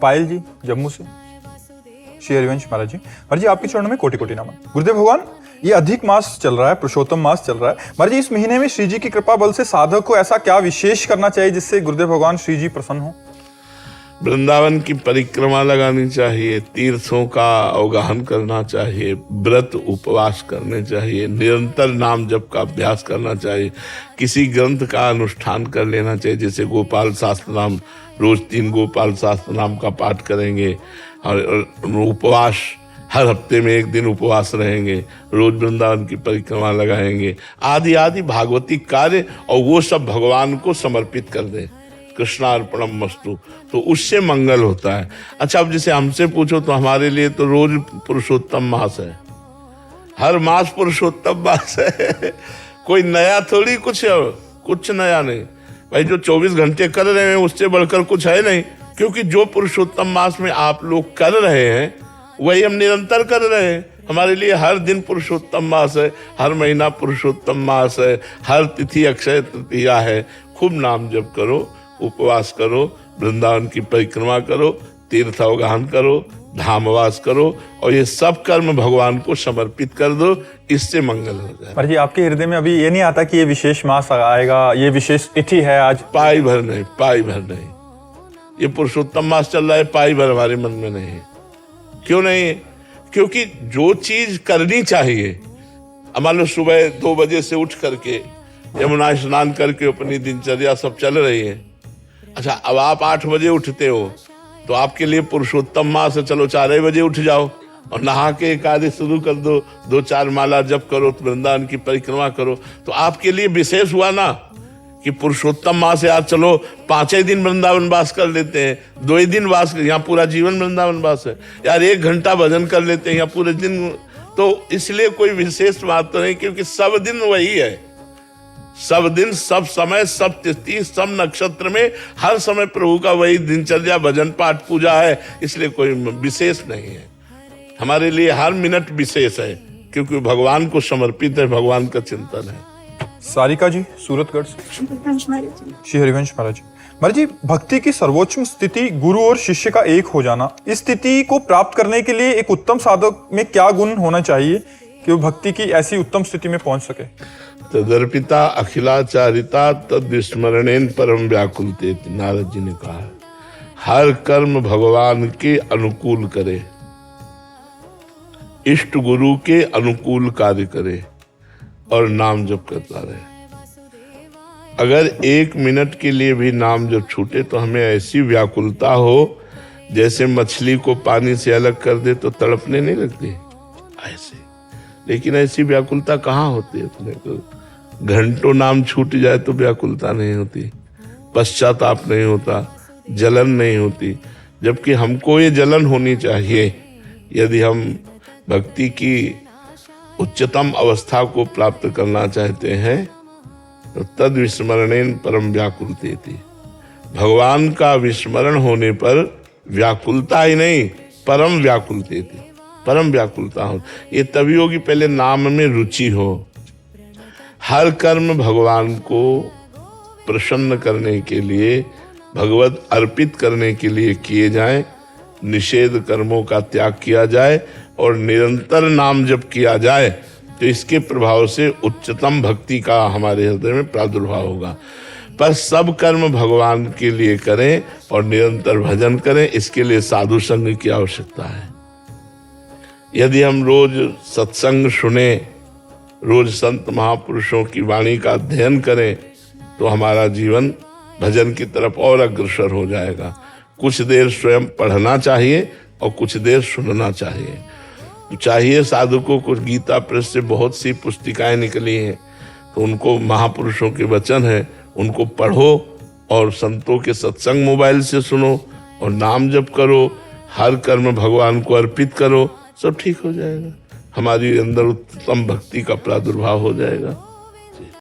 पायल जी जम्मू से, श्री हरिवंश महाराज जी। महाराज जी आपके चरणों में कोटि कोटि नमन। गुरुदेव भगवान, ये अधिक मास चल रहा है, पुरुषोत्तम मास चल रहा है। महाराज जी इस महीने में श्री जी की कृपा बल से साधक को ऐसा क्या विशेष करना चाहिए जिससे गुरुदेव भगवान श्री जी प्रसन्न हो? वृंदावन की परिक्रमा लगानी चाहिए, तीर्थों का अवगाहन करना चाहिए, व्रत उपवास करने चाहिए, निरंतर नाम जप का अभ्यास करना चाहिए, किसी ग्रंथ का अनुष्ठान कर लेना चाहिए। जैसे गोपाल शास्त्र नाम, रोज 3 गोपाल शास्त्र नाम का पाठ करेंगे, और उपवास हर हफ्ते में 1 दिन उपवास रहेंगे, रोज वृंदावन की परिक्रमा लगाएंगे, आदि आदि भागवती कार्य, और वो सब भगवान को समर्पित कर दें, कृष्णार्पणम मस्तु, तो उससे मंगल होता है। अच्छा, अब जैसे हमसे पूछो तो हमारे लिए तो रोज पुरुषोत्तम मास है, हर मास पुरुषोत्तम मास है। कोई नया थोड़ी कुछ नया नहीं भाई, जो 24 घंटे कर रहे हैं उससे बढ़कर कुछ है नहीं, क्योंकि जो पुरुषोत्तम मास में आप लोग कर रहे हैं वही हम निरंतर कर रहे हैं। हमारे लिए हर दिन पुरुषोत्तम मास है, हर महीना पुरुषोत्तम मास है, हर तिथि अक्षय तृतीया है। खूब नाम जप करो, उपवास करो, वृंदावन की परिक्रमा करो, तीर्थ अवगाहन करो, धामवास करो, और ये सब कर्म भगवान को समर्पित कर दो, इससे मंगल हो जाए। महाराज जी आपके हृदय में अभी ये नहीं आता कि ये विशेष मास आएगा, ये विशेष तिथि है आज? पाई भर नहीं। ये पुरुषोत्तम मास चल रहा है, पाई भर हमारे मन में नहीं है। क्यों नहीं है? क्योंकि जो चीज करनी चाहिए, मान लो सुबह 2 बजे से उठ करके यमुना स्नान करके अपनी दिनचर्या सब चल रही है। अच्छा, अब आप 8 बजे उठते हो तो आपके लिए पुरुषोत्तम मास है, चलो 4 बजे उठ जाओ और नहा के कार्य शुरू कर दो, 2-4 माला जप करो, वृंदावन की परिक्रमा करो, तो आपके लिए विशेष हुआ ना कि पुरुषोत्तम मास है। आज चलो 5 दिन वृंदावन वास कर लेते हैं, 2 ही दिन वास, यहाँ पूरा जीवन वृंदावन वास है। यार 1 घंटा भजन कर लेते हैं, यहाँ पूरे दिन। तो इसलिए कोई विशेष बात तो नहीं, क्योंकि सब दिन वही है, सब दिन, सब समय, सब तिथि, सब नक्षत्र में हर समय प्रभु का वही दिनचर्या, भजन पाठ पूजा है। इसलिए कोई विशेष नहीं है, हमारे लिए हर मिनट विशेष है, क्योंकि भगवान को समर्पित है, भगवान का चिंतन है। सारिका जी सूरतगढ़ से, श्री हरिवंश महाराज जी। महाराज जी भक्ति की सर्वोच्च स्थिति गुरु और शिष्य का एक हो जाना, इस स्थिति को प्राप्त करने के लिए एक उत्तम साधक में क्या गुण होना चाहिए कि वो भक्ति की ऐसी उत्तम स्थिति में पहुंच सके? तदर्पिता अखिलाचारिता तद्विस्मरणेन परम व्याकुलते, नारद जी ने कहा। हर कर्म भगवान के अनुकूल करे, इष्ट गुरु के अनुकूल कार्य करे और नाम जप करता रहे। अगर 1 मिनट के लिए भी नाम जप छूटे तो हमें ऐसी व्याकुलता हो जैसे मछली को पानी से अलग कर दे तो तड़पने नहीं लगती ऐसे। लेकिन ऐसी व्याकुलता कहाँ होती है अपने को? घंटों नाम छूट जाए तो व्याकुलता नहीं होती, पश्चाताप नहीं होता, जलन नहीं होती। जबकि हमको ये जलन होनी चाहिए यदि हम भक्ति की उच्चतम अवस्था को प्राप्त करना चाहते हैं, तो तद विस्मरणेन परम व्याकुलतेति। भगवान का विस्मरण होने पर व्याकुलता ही नहीं, परम व्याकुलतेति, परम व्याकुलता हो। ये तभी होगी पहले नाम में रुचि हो। हर कर्म भगवान को प्रसन्न करने के लिए, भगवत अर्पित करने के लिए किए जाएं, निषेध कर्मों का त्याग किया जाए और निरंतर नाम जप किया जाए, तो इसके प्रभाव से उच्चतम भक्ति का हमारे हृदय में प्रादुर्भाव होगा। पर सब कर्म भगवान के लिए करें और निरंतर भजन करें, इसके लिए साधु संग की आवश्यकता है। यदि हम रोज सत्संग सुने, रोज संत महापुरुषों की वाणी का अध्ययन करें, तो हमारा जीवन भजन की तरफ और अग्रसर हो जाएगा। कुछ देर स्वयं पढ़ना चाहिए और कुछ देर सुनना चाहिए। तो चाहिए साधुकों को, गीता प्रेस से बहुत सी पुस्तिकाएं निकली हैं, तो उनको महापुरुषों के वचन हैं, उनको पढ़ो और संतों के सत्संग मोबाइल से सुनो और नाम जप करो, हर कर्म भगवान को अर्पित करो, सब ठीक हो जाएगा। हमारी अंदर उत्तम भक्ति का प्रादुर्भाव हो जाएगा।